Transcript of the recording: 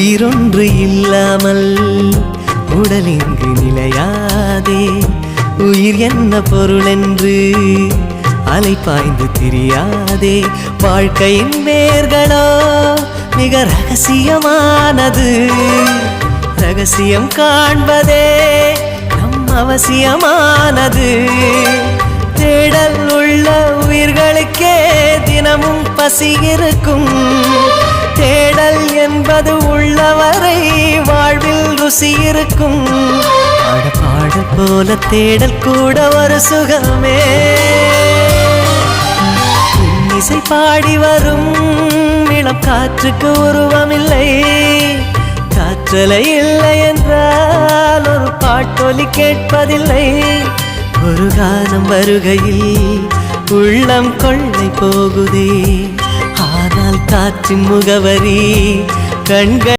உயிரொன்று இல்லாமல் உடல் இங்கு நிலையாதே. உயிர் என்ன பொருள் என்று அலைப்பாய்ந்து தெரியாதே. வாழ்க்கையின் வேர்களோ மிக ரகசியமானது. ரகசியம் காண்பதே நம் அவசியமானது. தேடல் உள்ள உயிர்களுக்கே தினமும் பசி இருக்கும். தேடல் என்பது உள்ளவரை வாழ்வில் ருசி இருக்கும். பாடல் போல தேடல் கூட ஒரு சுகமே. இசை பாடி வரும் இளம் காற்றுக்கு உருவமில்லை. காற்றலை இல்லை என்றால் ஒரு பாட்டொலி கேட்பதில்லை. ஒரு காலம் வருகையில் உள்ளம் கொள்ளை போகுதே. ஆனால் காற்றின் முகவரி கண்கள்